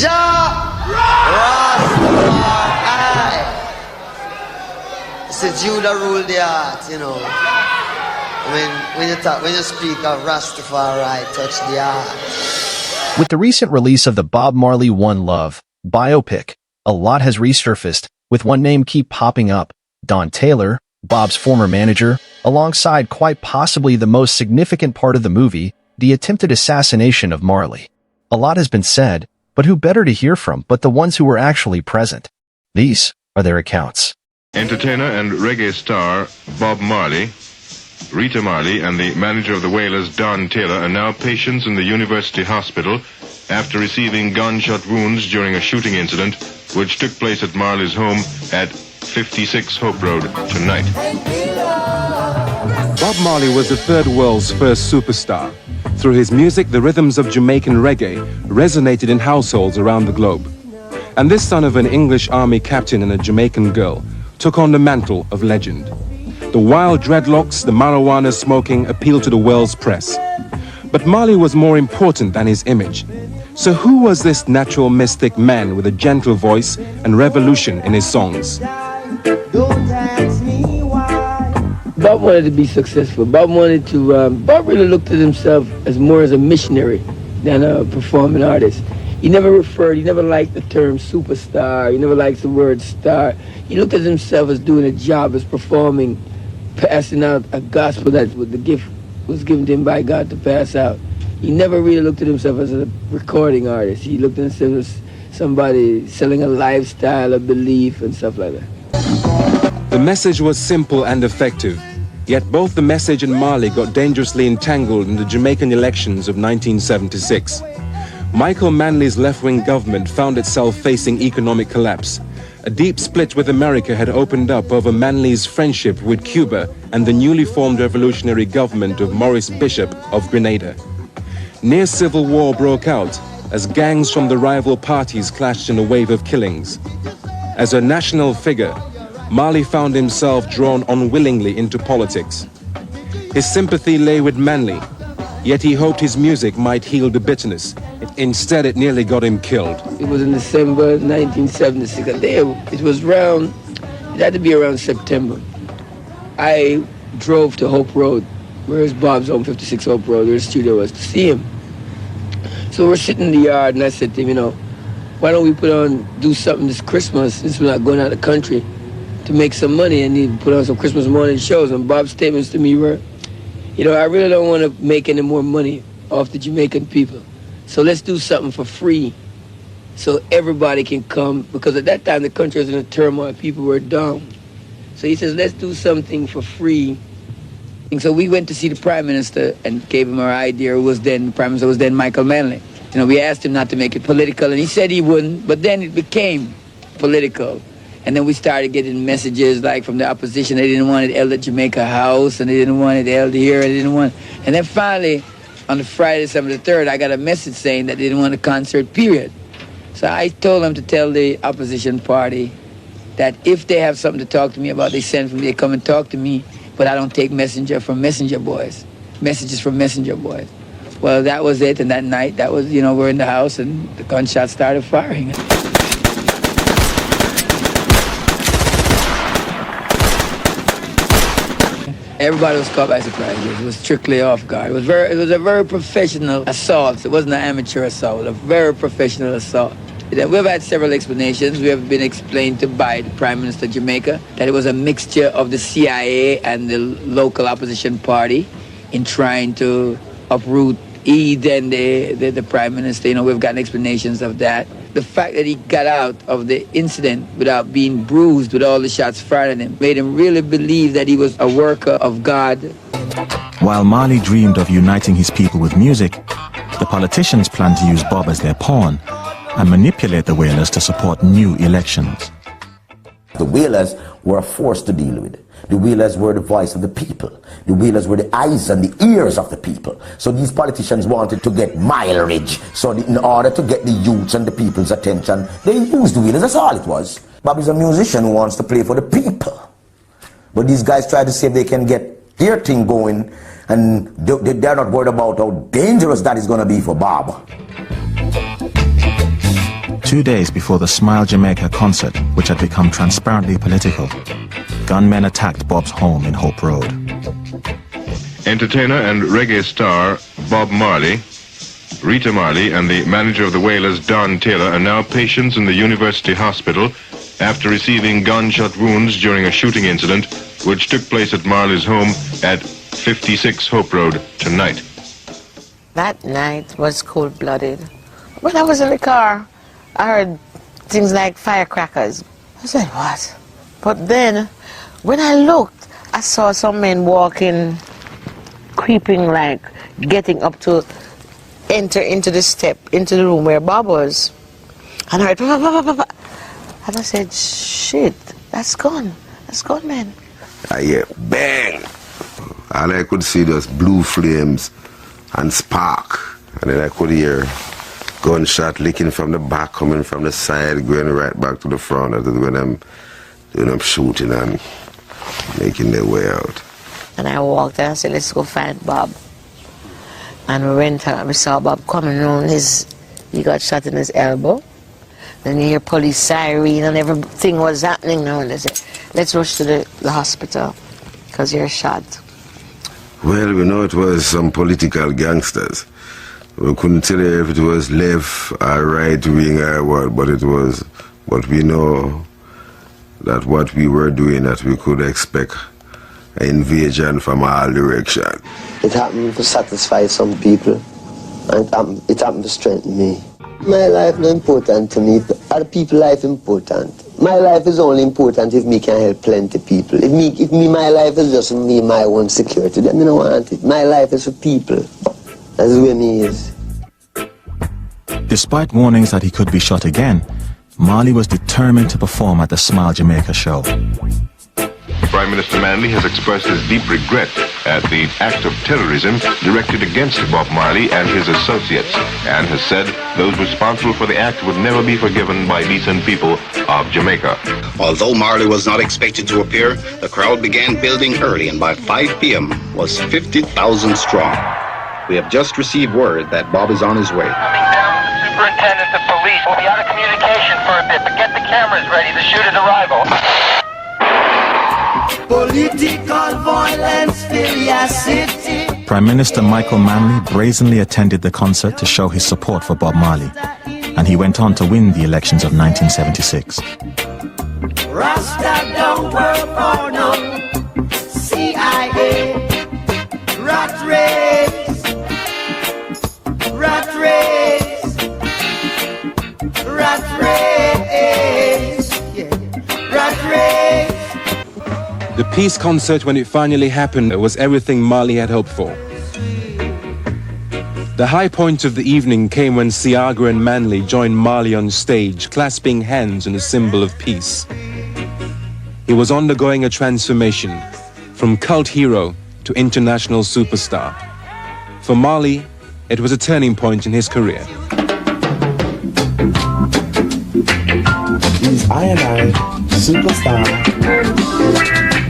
Rastafari. It's a Judah rule the heart, you know. When you speak of Rastafari, touch the heart. With the recent release of the Bob Marley One Love biopic, a lot has resurfaced, with one name keep popping up: Don Taylor, Bob's former manager, alongside quite possibly the most significant part of the movie, the attempted assassination of Marley. A lot has been said, but who better to hear from but the ones who were actually present? These are their accounts. Entertainer and reggae star Bob Marley, RITA Marley, and the manager of the Wailers, Don Taylor, are now patients in the University Hospital after receiving gunshot wounds during a shooting incident which took place at Marley's home at 56 Hope Road tonight. Bob Marley was the third world's first superstar. Through his music, the rhythms of Jamaican reggae resonated in households around the globe. And this son of an English army captain and a Jamaican girl took on the mantle of legend. The wild dreadlocks, the marijuana smoking appealed to the world's press. But Marley was more important than his image. So who was this natural mystic man with a gentle voice and revolution in his songs? Bob wanted to be successful. Bob really looked at himself as more as a missionary than a performing artist. He never liked the term superstar. He never liked the word star. He looked at himself as doing a job, as performing, passing out a gospel that the gift was given to him by God to pass out. He never really looked at himself as a recording artist. He looked at himself as somebody selling a lifestyle, a belief, and stuff like that. The message was simple and effective. Yet both the message and Marley got dangerously entangled in the Jamaican elections of 1976. Michael Manley's left-wing government found itself facing economic collapse. A deep split with America had opened up over Manley's friendship with Cuba and the newly formed revolutionary government of Maurice Bishop of Grenada. Near civil war broke out as gangs from the rival parties clashed in a wave of killings. As a national figure, Marley found himself drawn unwillingly into politics. His sympathy lay with Manley, yet he hoped his music might heal the bitterness. Instead, it nearly got him killed. It was in December 1976. It had to be around September. I drove to Hope Road, where's Bob's home, 56 Hope Road, where his studio was, to see him. So we're sitting in the yard, and I said to him, why don't we do something this Christmas, since we're not going out of the country, to make some money, and he'd put on some Christmas morning shows. And Bob's statements to me were, I really don't want to make any more money off the Jamaican people. So let's do something for free so everybody can come, because at that time the country was in a turmoil, people were down. So he says, let's do something for free. And so we went to see the Prime Minister and gave him our idea. The Prime Minister was then Michael Manley. We asked him not to make it political, and he said he wouldn't, but then it became political. And then we started getting messages like from the opposition. They didn't want it held at Jamaica House, and they didn't want it held here, and then finally, on the Friday, December the 3rd, I got a message saying that they didn't want a concert, period. So I told them to tell the opposition party that if they have something to talk to me about, they send for me, they come and talk to me, but I don't take messages from messenger boys. Well, that was it, and that night, we're in the house, and the gunshots started firing. Everybody was caught by surprise. It was strictly off guard. It was a very professional assault. It wasn't an amateur assault. It was a very professional assault. We've had several explanations. We have been explained to by the Prime Minister of Jamaica that it was a mixture of the CIA and the local opposition party in trying to uproot then the Prime Minister. We've gotten explanations of that. The fact that he got out of the incident without being bruised with all the shots fired at him made him really believe that he was a worker of God. While Marley dreamed of uniting his people with music, the politicians planned to use Bob as their pawn and manipulate the Wailers to support new elections. The Wailers were a force to deal with. The Wailers were the voice of the people. The Wailers were the eyes and the ears of the people. So these politicians wanted to get mileage. So in order to get the youths and the people's attention, they used the Wailers. That's all it was. Bob is a musician who wants to play for the people. But these guys try to see if they can get their thing going, and they're not worried about how dangerous that is going to be for Bob. 2 days before the Smile Jamaica concert, which had become transparently political, gunmen attacked Bob's home in Hope Road. Entertainer and reggae star Bob Marley, Rita Marley, and the manager of the Wailers, Don Taylor, are now patients in the University Hospital after receiving gunshot wounds during a shooting incident which took place at Marley's home at 56 Hope Road tonight. That night was cold-blooded. When I was in the car, I heard things like firecrackers. I said, what? But then, when I looked, I saw some men walking, creeping, like getting up to enter into the step, into the room where Bob was. And I heard, and I said, shit, that's gone, man. I hear bang. All I could see was blue flames and spark. And then I could hear gunshot licking from the back, coming from the side, going right back to the front. That is when I'm shooting and making their way out. And I walked and I said, let's go find Bob. And we went out and we saw Bob coming around. He got shot in his elbow. Then you hear police siren and everything was happening now. And they said, let's rush to the hospital because you're shot. Well, we know it was some political gangsters. We couldn't tell you if it was left or right wing or what, but we know that what we were doing, that we could expect an invasion from all directions. It happened to satisfy some people, and it happened to strengthen me. My life not important to me, other people's life important. My life is only important if me can help plenty people. If my life is just me, my own security, then I don't want it. My life is for people. That's the way me is. Despite warnings that he could be shot again, Marley was determined to perform at the Smile Jamaica show. Prime Minister Manley has expressed his deep regret at the act of terrorism directed against Bob Marley and his associates, and has said those responsible for the act would never be forgiven by decent people of Jamaica. Although Marley was not expected to appear, the crowd began building early, and by 5 p.m. was 50,000 strong. We have just received word that Bob is on his way. Superintendent of Police will be out of communication for a bit, but get the cameras ready. The shooter's arrival. Political violence fill your city. Prime Minister Michael Manley brazenly attended the concert to show his support for Bob Marley, and he went on to win the elections of 1976. Rasta don't work for no CIA. Rat race. Rat race. Rat race. Yeah. Rat race. The peace concert, when it finally happened, was everything Marley had hoped for. The high point of the evening came when Siaga and Manley joined Marley on stage, clasping hands in a symbol of peace. He was undergoing a transformation, from cult hero to international superstar. For Marley, it was a turning point in his career. He's I&I, superstar,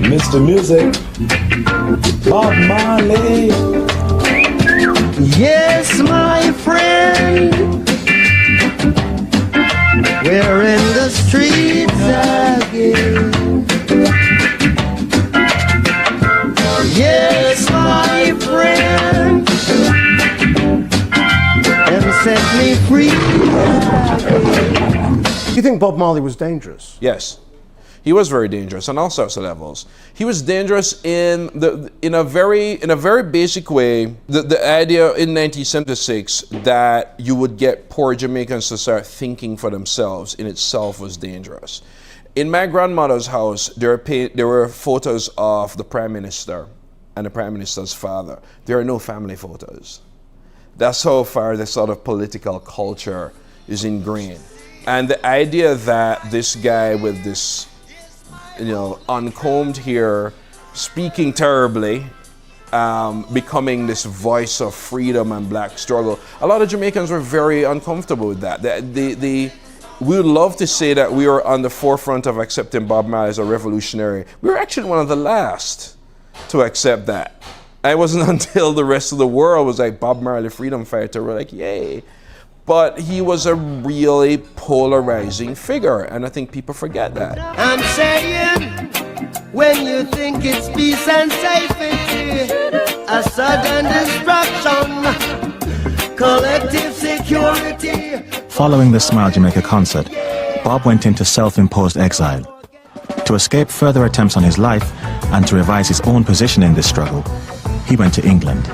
Mr. Music, Bob Marley. Yes, my friend, we're in the streets again. Yes, my friend, and set me free again. Do you think Bob Marley was dangerous? Yes. He was very dangerous on all sorts of levels. He was dangerous in a very basic way. The idea in 1976 that you would get poor Jamaicans to start thinking for themselves in itself was dangerous. In my grandmother's house, there were photos of the Prime Minister and the Prime Minister's father. There are no family photos. That's how far this sort of political culture is ingrained. And the idea that this guy with this, uncombed hair, speaking terribly, becoming this voice of freedom and black struggle, a lot of Jamaicans were very uncomfortable with that. We would love to say that we were on the forefront of accepting Bob Marley as a revolutionary. We were actually one of the last to accept that. It wasn't until the rest of the world was like, Bob Marley, freedom fighter, we're like, yay. but he was a really polarizing figure, and I think people forget that. I'm saying, when you think it's peace and safety, a sudden destruction, collective security. Following the Smile Jamaica concert, Bob went into self-imposed exile. To escape further attempts on his life and to revise his own position in this struggle, he went to England.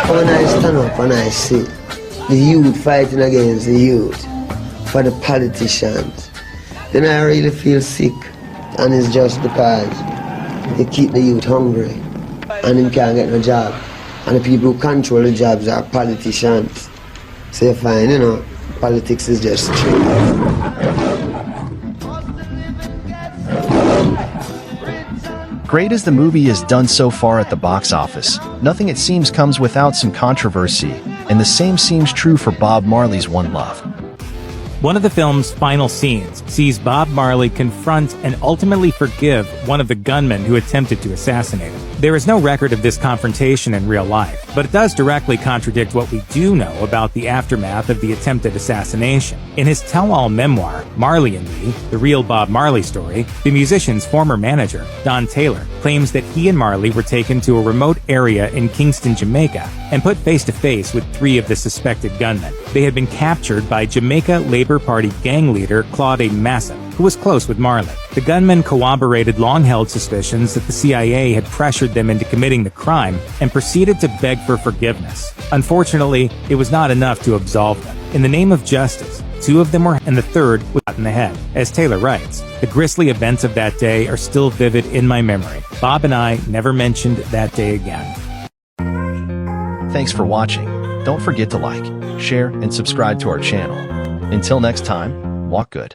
When I stand up and I see the youth fighting against the youth for the politicians, then I really feel sick. And it's just because they keep the youth hungry and them can't get no job. And the people who control the jobs are politicians. So you find, you know, politics is just tricky. Great as the movie is done so far at the box office, nothing it seems comes without some controversy, and the same seems true for Bob Marley's One Love. One of the film's final scenes sees Bob Marley confront and ultimately forgive one of the gunmen who attempted to assassinate him. There is no record of this confrontation in real life, but it does directly contradict what we do know about the aftermath of the attempted assassination. In his tell-all memoir, Marley and Me, The Real Bob Marley Story, the musician's former manager, Don Taylor, claims that he and Marley were taken to a remote area in Kingston, Jamaica, and put face-to-face with 3 of the suspected gunmen. They had been captured by Jamaica Labour Party gang leader Claude Massif, who was close with Marley. The gunmen corroborated long-held suspicions that the CIA had pressured them into committing the crime and proceeded to beg for forgiveness. Unfortunately, it was not enough to absolve them. In the name of justice, 2 of them were, and the 3rd was shot in the head. As Taylor writes, the grisly events of that day are still vivid in my memory. Bob and I never mentioned that day again. Thanks for watching. Don't forget to like, share, and subscribe to our channel. Until next time, walk good.